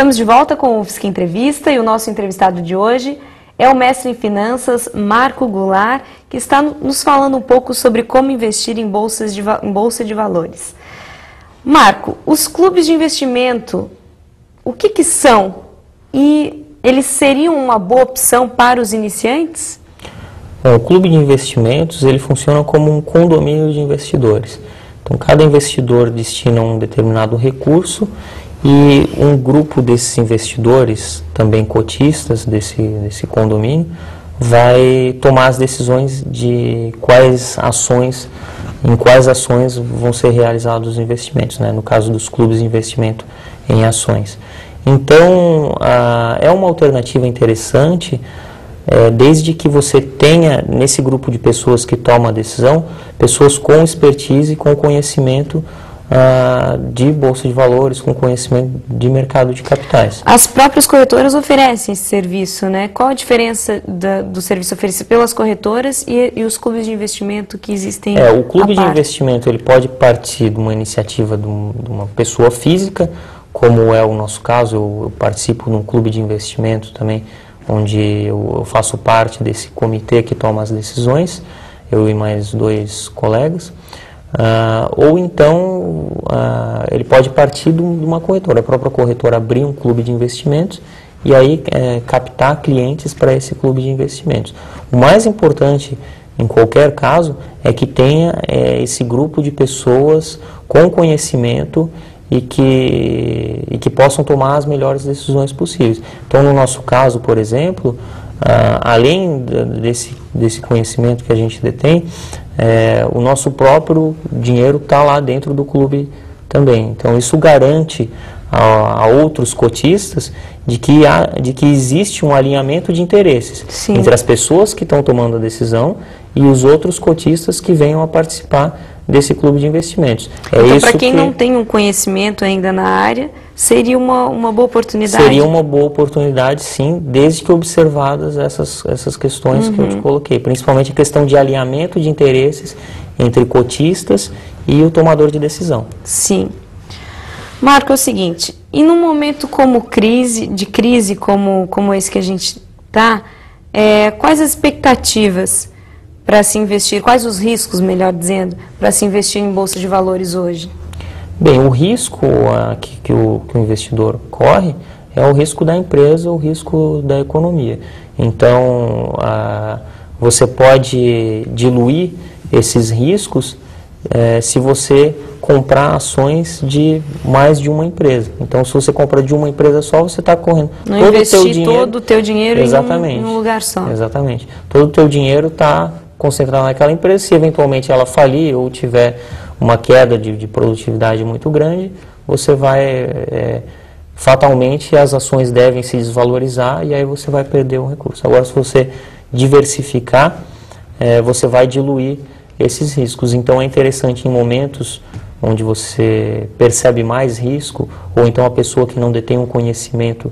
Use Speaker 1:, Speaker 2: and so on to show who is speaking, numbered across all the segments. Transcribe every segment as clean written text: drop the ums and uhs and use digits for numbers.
Speaker 1: Estamos de volta com o UFSC Entrevista e o nosso entrevistado de hoje é o mestre em finanças Marco Goulart, que está nos falando um pouco sobre como investir em bolsa de valores. Marco, os clubes de investimento, o que são? E eles seriam uma boa opção para os iniciantes?
Speaker 2: O clube de investimentos ele funciona como um condomínio de investidores. Então, cada investidor destina um determinado recurso e um grupo desses investidores, também cotistas desse condomínio, vai tomar as decisões de em quais ações vão ser realizados os investimentos, né? No caso dos clubes de investimento em ações. Então, é uma alternativa interessante, desde que você tenha, nesse grupo de pessoas que tomam a decisão, pessoas com expertise e com conhecimento de bolsa de valores, com conhecimento de mercado de capitais.
Speaker 1: As próprias corretoras oferecem esse serviço, né? Qual a diferença do serviço oferecido pelas corretoras e os clubes de investimento que existem?
Speaker 2: O clube de investimento ele pode partir de uma iniciativa de uma pessoa física, como é o nosso caso. Eu participo de um clube de investimento também, onde eu faço parte desse comitê que toma as decisões, eu e mais 2 colegas. Ou então ele pode partir de uma corretora, a própria corretora abrir um clube de investimentos e aí captar clientes para esse clube de investimentos. O mais importante em qualquer caso é que tenha esse grupo de pessoas com conhecimento e que possam tomar as melhores decisões possíveis. Então, no nosso caso, por exemplo, além desse conhecimento que a gente detém, o nosso próprio dinheiro está lá dentro do clube também. Então, isso garante a outros cotistas de que existe um alinhamento de interesses. Sim. Entre as pessoas que estão tomando a decisão e os outros cotistas que venham a participar desse clube de investimentos.
Speaker 1: Então, para quem não tem um conhecimento ainda na área, seria uma boa oportunidade?
Speaker 2: Seria uma boa oportunidade, sim, desde que observadas essas questões que eu te coloquei, principalmente a questão de alinhamento de interesses entre cotistas e o tomador de decisão.
Speaker 1: Sim. Marco, é o seguinte, e num momento como de crise como esse que a gente está, quais as expectativas para se investir, quais os riscos, melhor dizendo, para se investir em bolsa de valores hoje?
Speaker 2: Bem, o risco que o investidor corre é o risco da empresa, o risco da economia. Então, você pode diluir esses riscos se você comprar ações de mais de uma empresa. Então, se você compra de uma empresa só, você está correndo
Speaker 1: não investir todo o teu dinheiro em um lugar só.
Speaker 2: Exatamente. Todo o teu dinheiro está concentrado naquela empresa. Se eventualmente ela falir ou tiver uma queda de produtividade muito grande, você vai, fatalmente, as ações devem se desvalorizar e aí você vai perder o recurso. Agora, se você diversificar, você vai diluir esses riscos. Então, é interessante em momentos onde você percebe mais risco, ou então a pessoa que não detém um conhecimento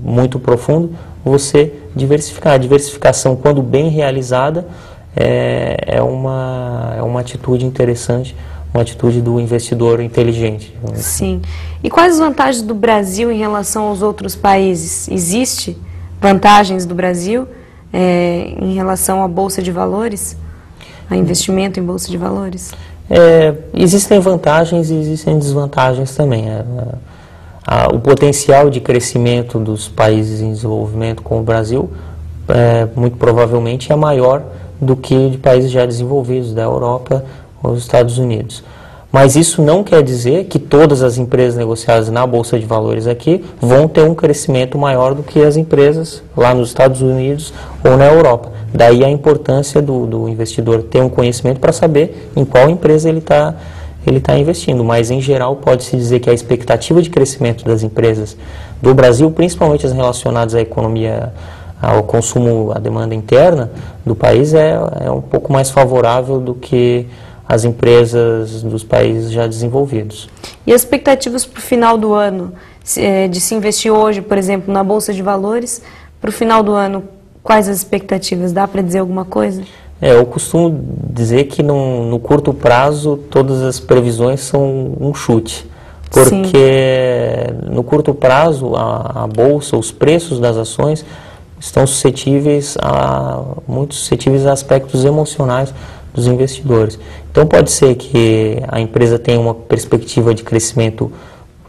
Speaker 2: muito profundo, você diversificar. A diversificação, quando bem realizada, é uma atitude interessante, uma atitude do investidor inteligente.
Speaker 1: Sim. E quais as vantagens do Brasil em relação aos outros países? Existe vantagens do Brasil em relação à Bolsa de Valores? A investimento em Bolsa de Valores?
Speaker 2: Existem vantagens e existem desvantagens também. O potencial de crescimento dos países em desenvolvimento como o Brasil, muito provavelmente é maior do que de países já desenvolvidos, da Europa ou dos Estados Unidos. Mas isso não quer dizer que todas as empresas negociadas na Bolsa de Valores aqui vão ter um crescimento maior do que as empresas lá nos Estados Unidos ou na Europa. Daí a importância do investidor ter um conhecimento para saber em qual empresa ele está investindo. Mas, em geral, pode-se dizer que a expectativa de crescimento das empresas do Brasil, principalmente as relacionadas à economia, ao consumo, à demanda interna do país, é um pouco mais favorável do que as empresas dos países já desenvolvidos.
Speaker 1: E as expectativas para o final do ano, de se investir hoje, por exemplo, na Bolsa de Valores, para o final do ano, quais as expectativas? Dá para dizer alguma coisa?
Speaker 2: Eu costumo dizer que no curto prazo todas as previsões são um chute, porque no curto prazo a bolsa, os preços das ações estão muito suscetíveis a aspectos emocionais dos investidores. Então pode ser que a empresa tenha uma perspectiva de crescimento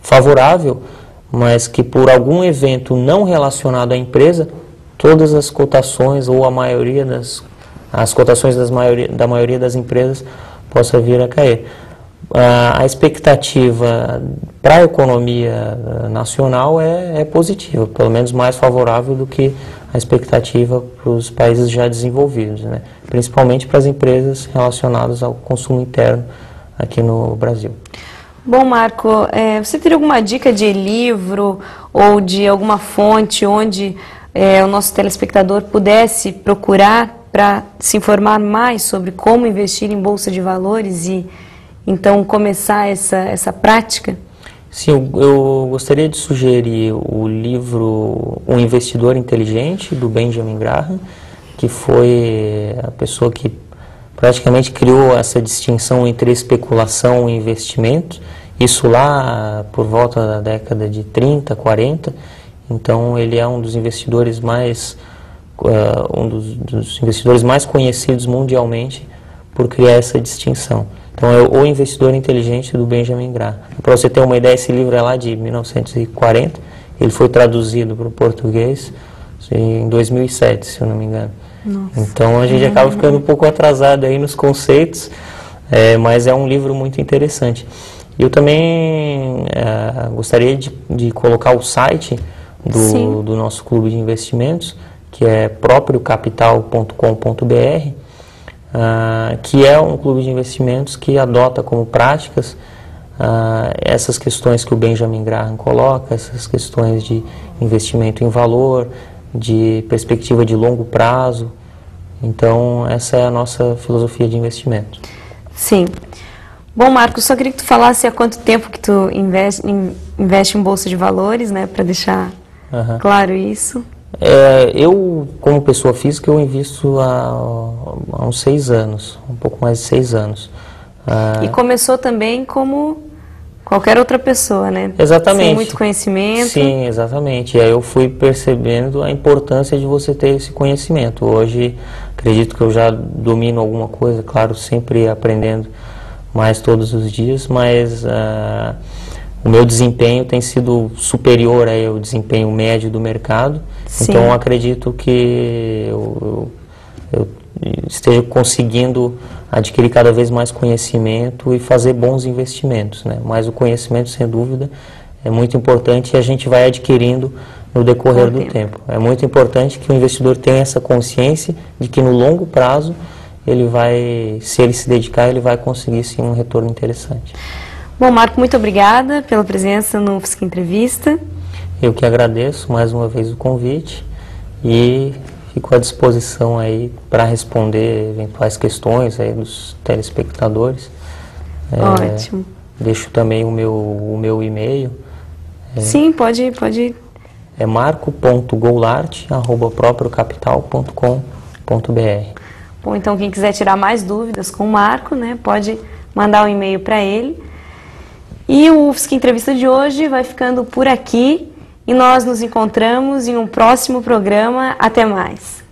Speaker 2: favorável, mas que por algum evento não relacionado à empresa, todas as cotações ou as cotações da maioria das empresas possa vir a cair. A expectativa para a economia nacional é positiva, pelo menos mais favorável do que a expectativa para os países já desenvolvidos, né? Principalmente para as empresas relacionadas ao consumo interno aqui no Brasil.
Speaker 1: Bom, Marco, você teria alguma dica de livro ou de alguma fonte onde o nosso telespectador pudesse procurar para se informar mais sobre como investir em bolsa de valores e então começar essa prática?
Speaker 2: Sim, eu gostaria de sugerir o livro O Investidor Inteligente, do Benjamin Graham, que foi a pessoa que praticamente criou essa distinção entre especulação e investimento, isso lá por volta da década de 30, 40, então ele é um dos investidores mais conhecidos mundialmente por criar essa distinção. Então é O Investidor Inteligente, do Benjamin Graham. Para você ter uma ideia, esse livro é lá de 1940, ele foi traduzido para o português em 2007, se eu não me engano.
Speaker 1: Nossa.
Speaker 2: Então a gente acaba ficando um pouco atrasado aí nos conceitos, mas é um livro muito interessante. Eu também gostaria de colocar o site do nosso clube de investimentos, que é propriocapital.com.br, que é um clube de investimentos que adota como práticas essas questões que o Benjamin Graham coloca, essas questões de investimento em valor, de perspectiva de longo prazo. Então, essa é a nossa filosofia de investimento.
Speaker 1: Sim. Bom, Marcos, só queria que tu falasse há quanto tempo que tu investe em bolsa de valores, né, para deixar claro isso.
Speaker 2: Eu, como pessoa física, eu invisto há uns 6 anos, um pouco mais de 6 anos.
Speaker 1: E começou também como qualquer outra pessoa, né?
Speaker 2: Exatamente.
Speaker 1: Sem muito conhecimento.
Speaker 2: Sim, exatamente. E aí eu fui percebendo a importância de você ter esse conhecimento. Hoje, acredito que eu já domino alguma coisa, claro, sempre aprendendo mais todos os dias, mas o meu desempenho tem sido superior ao desempenho médio do mercado. Sim. Então, acredito que eu esteja conseguindo adquirir cada vez mais conhecimento e fazer bons investimentos, né? Mas o conhecimento, sem dúvida, é muito importante e a gente vai adquirindo no decorrer do tempo. É muito importante que o investidor tenha essa consciência de que no longo prazo, se ele se dedicar, ele vai conseguir sim um retorno interessante.
Speaker 1: Bom, Marco, muito obrigada pela presença no UFSC Entrevista.
Speaker 2: Eu que agradeço mais uma vez o convite e fico à disposição aí para responder eventuais questões aí dos telespectadores.
Speaker 1: Ótimo.
Speaker 2: Deixo também o meu e-mail.
Speaker 1: Sim, pode.
Speaker 2: É marco.goulart@propriocapital.com.br.
Speaker 1: Bom, então quem quiser tirar mais dúvidas com o Marco, né, pode mandar um e-mail para ele. E o UFSC Entrevista de hoje vai ficando por aqui e nós nos encontramos em um próximo programa. Até mais!